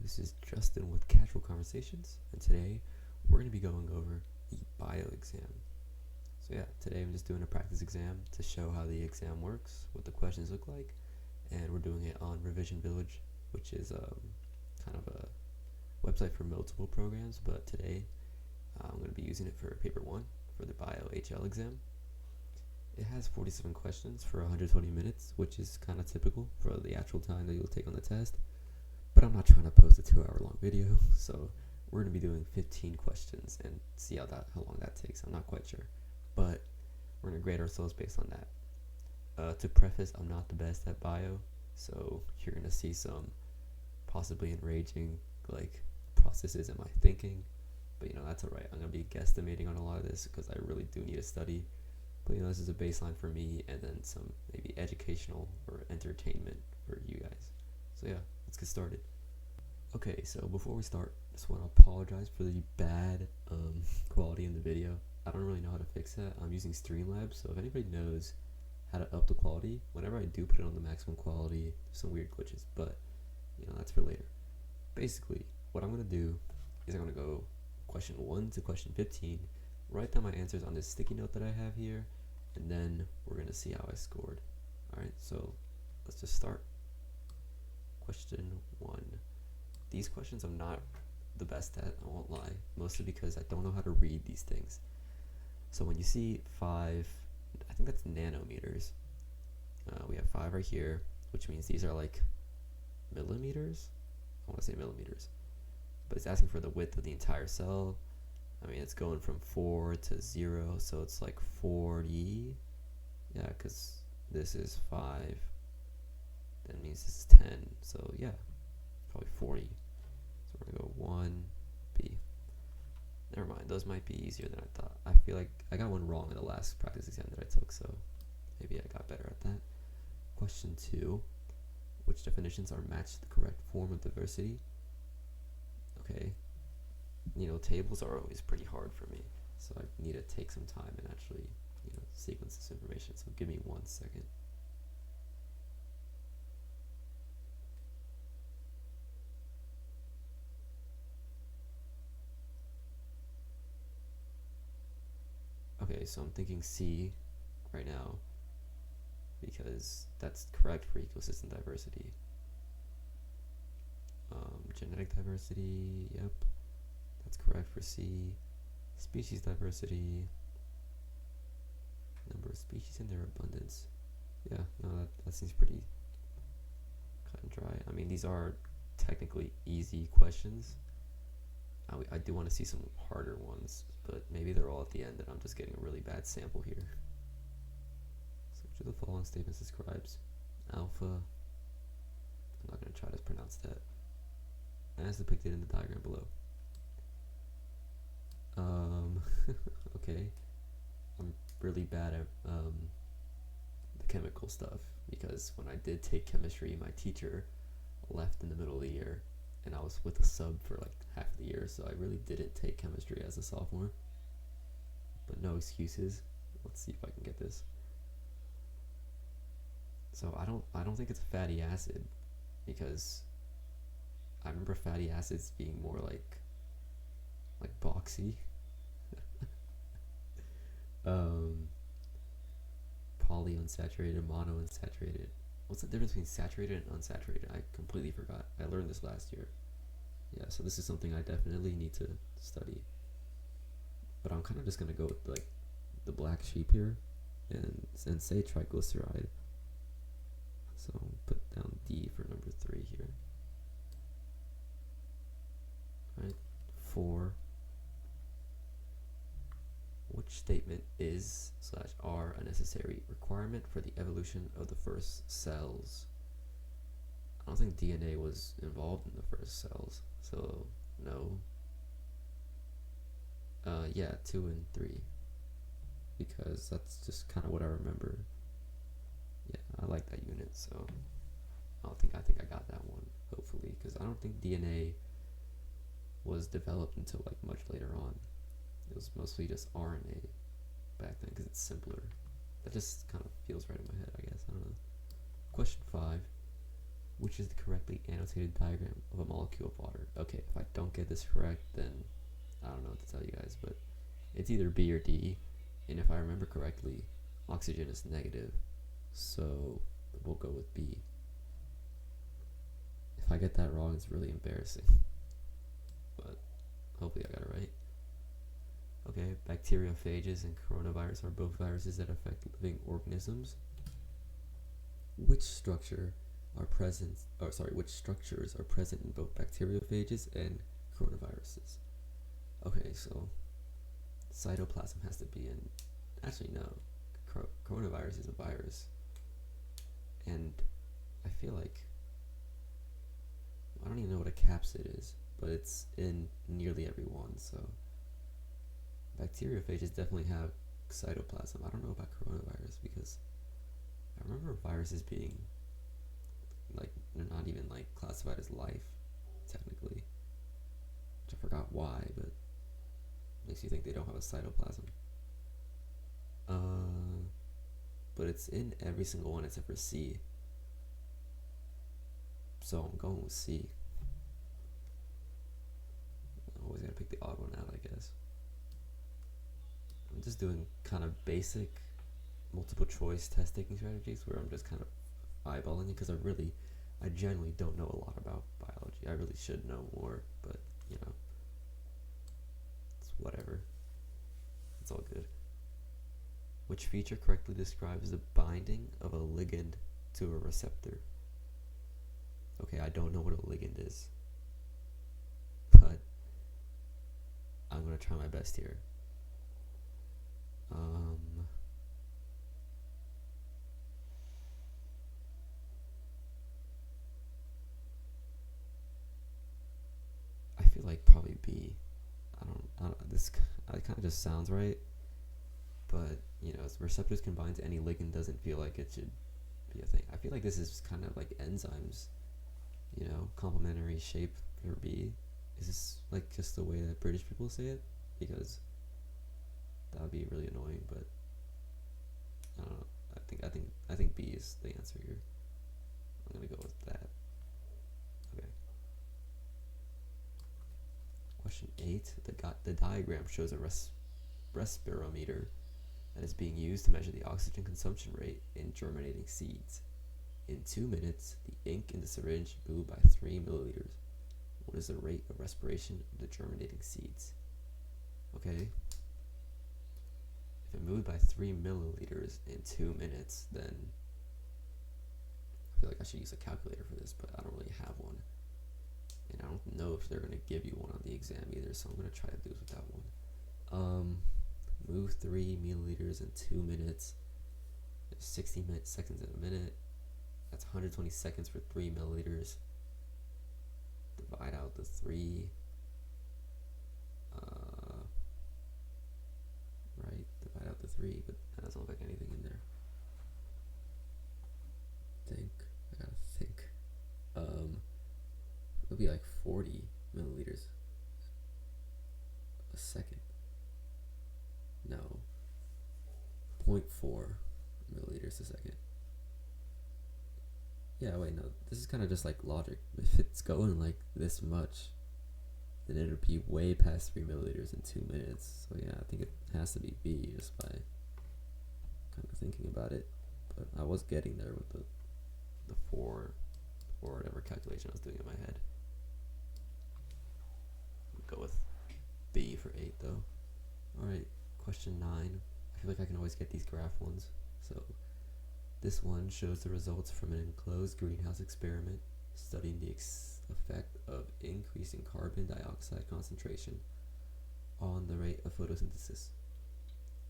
this is Justin with Casual Conversations, and today we're going to be going over the bio exam. So yeah, today I'm just doing a practice exam to show how the exam works, what the questions look like, and we're doing it on Revision Village, which is kind of a website for multiple programs, but today I'm going to be using it for paper 1 for the bio HL exam. It has 47 questions for 120 minutes, which is kind of typical for the actual time that you'll take on the test. But I'm not trying to post a 2-hour long video, so we're going to be doing 15 questions and see how long that takes. I'm not quite sure, but we're going to grade ourselves based on that. To preface, I'm not the best at bio, so you're going to see some possibly enraging processes in my thinking, but that's alright. I'm going to be guesstimating on a lot of this because I really do need to study, but this is a baseline for me, and then some maybe educational or entertainment for you guys. So yeah, let's get started. Okay, so before we start, I just want to apologize for the bad quality in the video. I don't really know how to fix that. I'm using Streamlabs, so if anybody knows how to up the quality, whenever I do put it on the maximum quality, there's some weird glitches, but that's for later. Basically, what I'm going to do is I'm going to go question 1 to question 15, write down my answers on this sticky note that I have here, and then we're going to see how I scored. Alright, so let's just start. Question 1. These questions I'm not the best at, I won't lie, mostly because I don't know how to read these things. So when you see 5, I think that's nanometers. We have 5 right here, which means these are like millimeters. I want to say millimeters, but it's asking for the width of the entire cell. I mean, it's going from 4 to 0, so it's like 40. Yeah, because this is 5. That means this is 10. So yeah, probably 40. So we're gonna go 1B. Never mind, those might be easier than I thought. I feel like I got one wrong in the last practice exam that I took, so maybe I got better at that. Question 2. Which definitions are matched to the correct form of diversity? Okay. Tables are always pretty hard for me, so I need to take some time and actually, sequence this information. So give me 1 second. Okay, so I'm thinking C right now because that's correct for ecosystem diversity. Genetic diversity, yep, that's correct for C. Species diversity, number of species and their abundance. Yeah, no, that seems pretty cut and dry. I mean, these are technically easy questions. I do want to see some harder ones, but maybe they're all at the end and I'm just getting a really bad sample here. So which of the following statements describes alpha? I'm not going to try to pronounce that. As depicted in the diagram below. Okay. I'm really bad at the chemical stuff because when I did take chemistry, my teacher left in the middle of the year and I was with a sub for like half of the year, so I really didn't take chemistry as a sophomore. But no excuses. Let's see if I can get this. So I don't think it's a fatty acid because I remember fatty acids being more like boxy. Polyunsaturated, monounsaturated. What's the difference between saturated and unsaturated? I completely forgot. I learned this last year. Yeah, so this is something I definitely need to study. But I'm kind of just going to go with the black sheep here and say triglyceride. So I'll put down D for number 3 here. Alright, 4. Which statement is/are a necessary requirement for the evolution of the first cells? I don't think DNA was involved in the first cells, so no. Yeah, 2 and 3, because that's just kind of what I remember. Yeah, I like that unit, so I think I got that one, hopefully, because I don't think DNA was developed until much later on. It was mostly just RNA back then because it's simpler. That just kind of feels right in my head, I guess. I don't know. Question 5. Which is the correctly annotated diagram of a molecule of water? Okay, if I don't get this correct, then I don't know what to tell you guys, but it's either B or D, and if I remember correctly, oxygen is negative, so we'll go with B. If I get that wrong, it's really embarrassing, but hopefully I got it right. Okay, bacteriophages and coronavirus are both viruses that affect living organisms. Which structures are present in both bacteriophages and coronaviruses? Okay, so cytoplasm has to be in. Actually, no. Coronavirus is a virus, and I feel like I don't even know what a capsid is, but it's in nearly every one. So bacteriophages definitely have cytoplasm. I don't know about coronavirus because I remember viruses being like they're not even like classified as life technically, which I forgot why, but makes you think they don't have a cytoplasm. But it's in every single one except for C, so I'm going with C. I always gotta pick the odd one out, I guess. I'm just doing kind of basic multiple choice test taking strategies where I'm just kind of eyeballing it because I generally don't know a lot about biology. I really should know more, but you know, it's whatever. It's all good. Which feature correctly describes the binding of a ligand to a receptor? Okay, I don't know what a ligand is, but I'm gonna try my best here. I feel like probably B. This kind of just sounds right, but you know, receptors combined to any ligand doesn't feel like it should be a thing. I feel like this is kind of like enzymes, you know, complementary shape for B. Is this like just the way that British people say it? Because that would be really annoying, but I don't know. I think B is the answer here. I'm gonna go with that. Okay. Question 8. The diagram shows a respirometer that is being used to measure the oxygen consumption rate in germinating seeds. In 2 minutes, the ink in the syringe moved by 3 milliliters. What is the rate of respiration of the germinating seeds? Okay. If it moved by 3 milliliters in 2 minutes, then I feel like I should use a calculator for this, but I don't really have one. And I don't know if they're going to give you one on the exam either, so I'm going to try to do this without one. Move 3 milliliters in 2 minutes. There's 60 seconds in a minute. That's 120 seconds for 3 milliliters. Divide out the 3. Right? Divide out the 3, but that doesn't look like anything in there. I gotta think. It would be like 40 milliliters a second. No. 0.4 milliliters a second. Yeah, wait, no. This is kind of just like logic. If it's going like this much, then it would be way past 3 milliliters in 2 minutes. So yeah, I think it has to be B just by kind of thinking about it. But I was getting there with the 4 or whatever calculation I was doing in my head. Go with B for 8 though. Alright, question 9. I feel like I can always get these graph ones. So this one shows the results from an enclosed greenhouse experiment studying the effect of increasing carbon dioxide concentration on the rate of photosynthesis.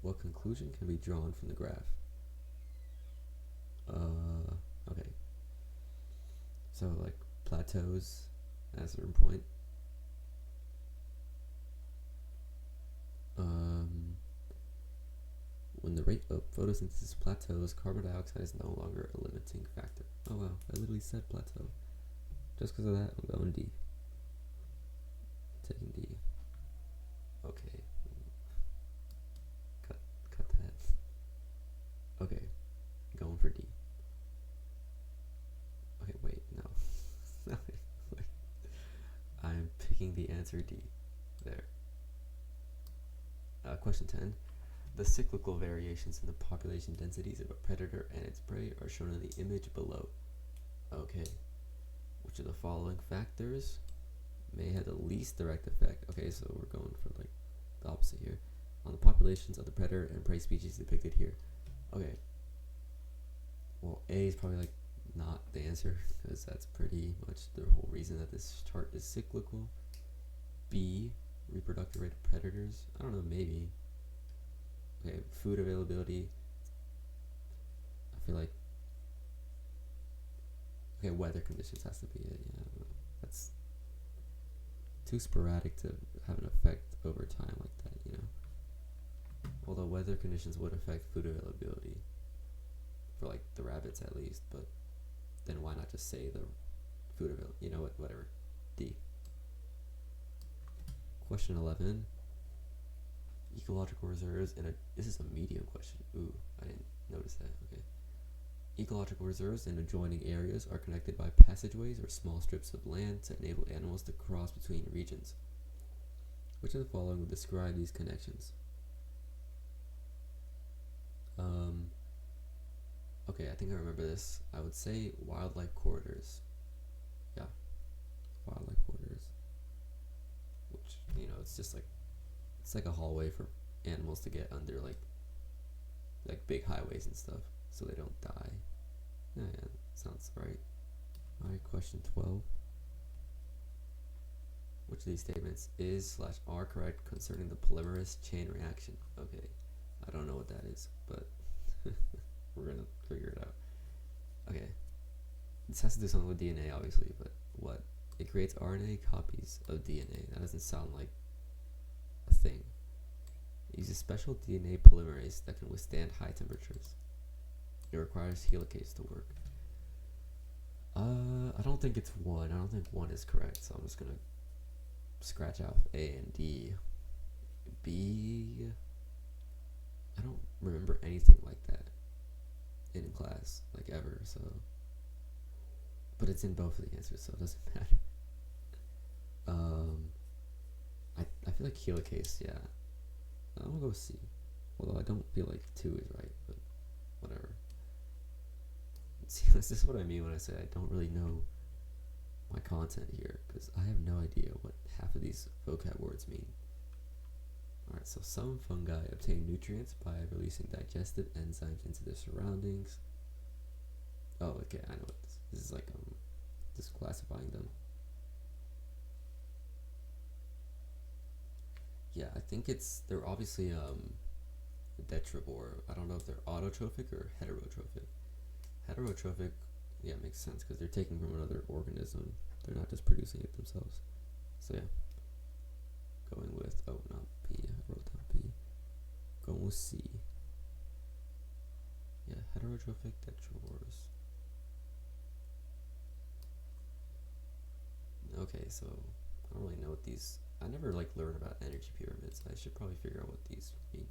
What conclusion can be drawn from the graph? Okay. So like plateaus at a certain point. When the rate of photosynthesis plateaus, carbon dioxide is no longer a limiting factor. Oh wow, I literally said plateau. Just because of that, I'm going D. Taking D. Okay. Cut that. Okay. Going for D. Okay, wait, no. making the answer D. There. Question 10. The cyclical variations in the population densities of a predator and its prey are shown in the image below. Okay. Which of the following factors may have the least direct effect? Okay, so we're going for like the opposite here. On the populations of the predator and prey species depicted here. Okay. Well, A is probably like not the answer, because that's pretty much the whole reason that this chart is cyclical. B, reproductive rate of predators. I don't know, maybe. Okay, food availability. I feel like, okay, weather conditions has to be it. Yeah, that's too sporadic to have an effect over time like that, you know. Although weather conditions would affect food availability for like the rabbits at least, but then why not just say the food availability? You know what? Whatever. D. Question 11. Ecological reserves in a. This is a medium question. Ooh, I didn't notice that. Okay. Ecological reserves in adjoining areas are connected by passageways or small strips of land to enable animals to cross between regions. Which of the following would describe these connections? Okay, I think I remember this. I would say wildlife corridors. Yeah, wildlife corridors. Which, you know, it's just like, it's like a hallway for animals to get under like big highways and stuff, so they don't die. Yeah, sounds right. Alright, question 12. Which of these statements is/are correct concerning the polymerase chain reaction? Okay, I don't know what that is, but we're gonna figure it out. Okay, this has to do something with DNA, obviously, but what? It creates RNA copies of DNA. That doesn't sound like a thing. It uses special DNA polymerase that can withstand high temperatures. It requires helicase to work. I don't think it's 1. I don't think 1 is correct, so I'm just gonna scratch off A and D. B, I don't remember anything like that in class, like ever, so. But it's in both of the answers, so it doesn't matter. I feel like helicase, yeah. I'm gonna go with C. Although I don't feel like 2 is right, but whatever. See, this is what I mean when I say I don't really know my content here, because I have no idea what half of these vocab words mean. Alright, so some fungi obtain nutrients by releasing digestive enzymes into their surroundings. Oh, okay, I know what this is like, just classifying them. Yeah, I think they're obviously detrivore. I don't know if they're autotrophic or heterotrophic. Heterotrophic, yeah, makes sense because they're taking from another organism. They're not just producing it themselves. So yeah, going with, oh, not B, I wrote down B. Going with C. Yeah, heterotrophic detrivores. Okay, so I don't really know what these, I never like learned about energy pyramids. I should probably figure out what these mean,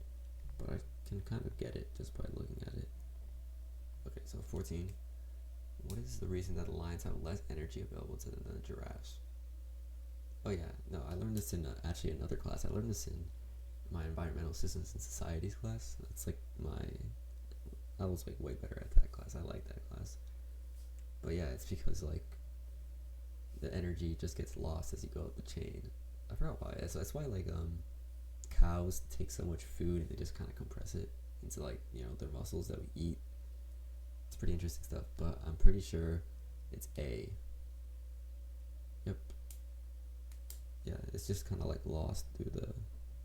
but I can kind of get it just by looking at it. Okay, so 14. What is the reason that the lions have less energy available to them than the giraffes? Oh yeah, no, I learned this in actually another class. I learned this in my environmental systems and societies class. That's like I was like way better at that class. I like that class. But yeah, it's because like the energy just gets lost as you go up the chain. I forgot why. That's why like cows take so much food and they just kind of compress it into like, you know, their muscles that we eat. It's pretty interesting stuff, but I'm pretty sure it's A. Yep. Yeah, it's just kind of like lost through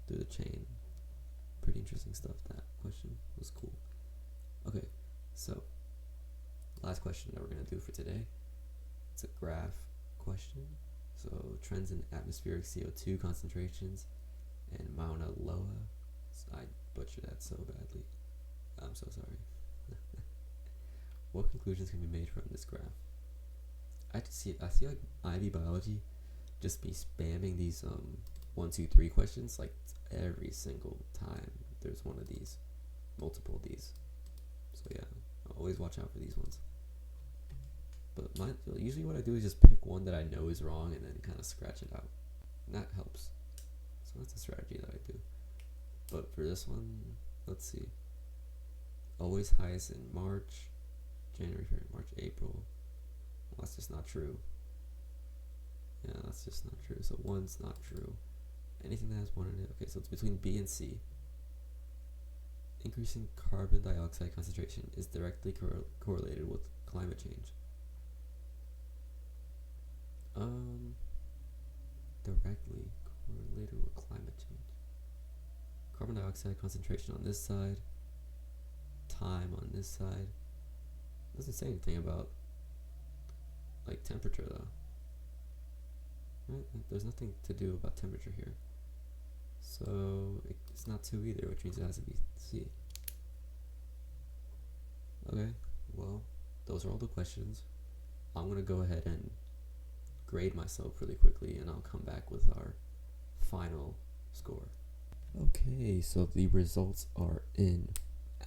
the chain. Pretty interesting stuff. That question was cool. Okay, so last question that we're gonna do for today. It's a graph question. So trends in atmospheric CO2 concentrations and Mauna Loa. I butchered that so badly. I'm so sorry. What conclusions can be made from this graph? I see like IB Biology just be spamming these 1, 2, 3 questions like every single time there's one of these, multiple of these. So yeah, I'll always watch out for these ones. But usually what I do is just pick one that I know is wrong and then kind of scratch it out. That helps. So that's a strategy that I do. But for this one, let's see. Always highest in March, January, February, March, April. Well, that's just not true. Yeah, that's just not true. So 1's not true. Anything that has 1 in it. Okay, so it's between B and C. Increasing carbon dioxide concentration is directly correlated with climate change. Directly correlated with climate change. Carbon dioxide concentration on this side, time on this side. Doesn't say anything about like temperature though. Right? There's nothing to do about temperature here. So it's not 2 either, which means it has to be C. Okay, well, those are all the questions. I'm gonna go ahead and grade myself really quickly, and I'll come back with our final score. Okay, so the results are in.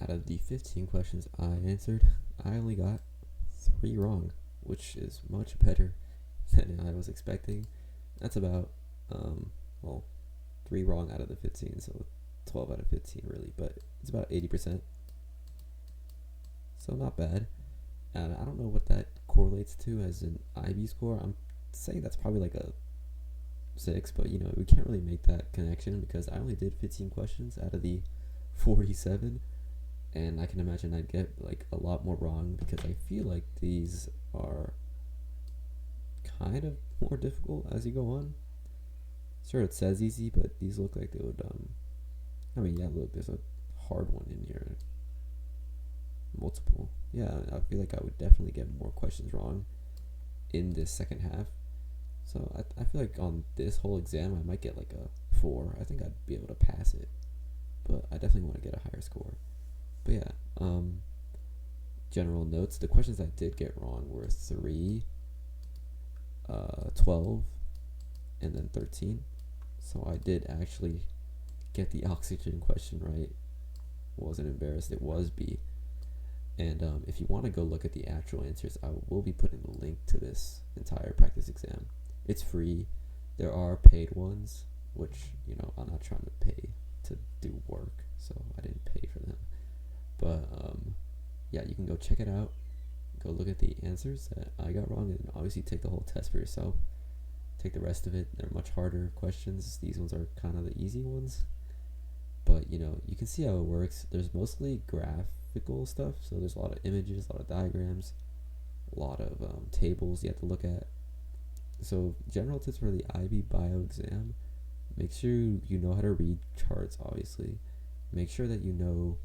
Out of the 15 questions I answered, I only got 3 wrong, which is much better than I was expecting. That's about, 3 wrong out of the 15, so 12 out of 15 really, but it's about 80%. So not bad. And I don't know what that correlates to as an IB score. I'm saying that's probably like a 6, but we can't really make that connection because I only did 15 questions out of the 47, and I can imagine I'd get like a lot more wrong because I feel like these are kind of more difficult as you go on. Sure, it says easy, but these look like they would look, there's a hard one in here. Multiple. Yeah, I feel like I would definitely get more questions wrong in this second half. So I feel like on this whole exam I might get like a 4. I think I'd be able to pass it, but I definitely want to get a higher score. But yeah, general notes. The questions I did get wrong were 3, 12, and then 13. So I did actually get the oxygen question right. Wasn't embarrassed. It was B. And if you want to go look at the actual answers, I will be putting the link to this entire practice exam. It's free. There are paid ones, which, I'm not trying to pay to do work, so I didn't pay for them. But, yeah, you can go check it out. Go look at the answers that I got wrong, and obviously take the whole test for yourself. Take the rest of it. They're much harder questions. These ones are kind of the easy ones. But, you can see how it works. There's mostly graphical stuff, so there's a lot of images, a lot of diagrams, a lot of tables you have to look at. So general tips for the IB Bio exam: make sure you know how to read charts, obviously. Make sure that you know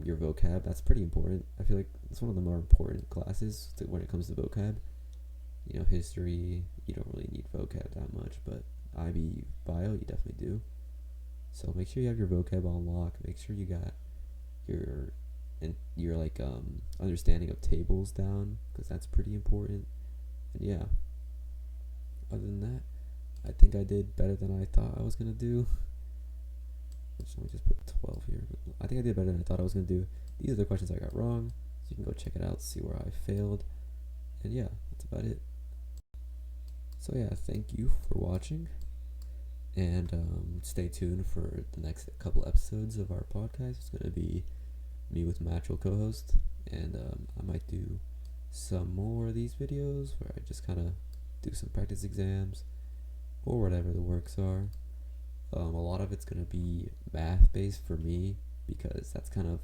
your vocab. That's pretty important. I feel like it's one of the more important classes when it comes to vocab. History, you don't really need vocab that much, but IB Bio, you definitely do. So make sure you have your vocab on lock. Make sure you got your understanding of tables down, because that's pretty important. And yeah, other than that, I think I did better than I thought I was gonna do. Let me just put 12 here. I think I did better than I thought I was gonna do. These are the questions I got wrong, so you can go check it out, see where I failed. And yeah, that's about it. So yeah, thank you for watching, and stay tuned for the next couple episodes of our podcast. It's gonna be me with my actual co-host, and I might do some more of these videos where I just kind of do some practice exams or whatever the works are. A lot of it's going to be math based for me, because that's kind of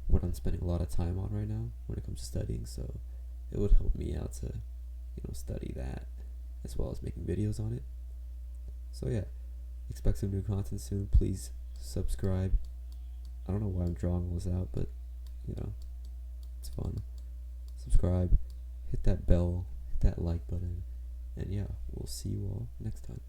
what I'm spending a lot of time on right now when it comes to studying, so it would help me out to study that as well as making videos on it. So yeah, expect some new content soon. Please subscribe. I don't know why I'm drawing all this out, but it's fun. Subscribe, hit that bell, hit that like button, and yeah, we'll see you all next time.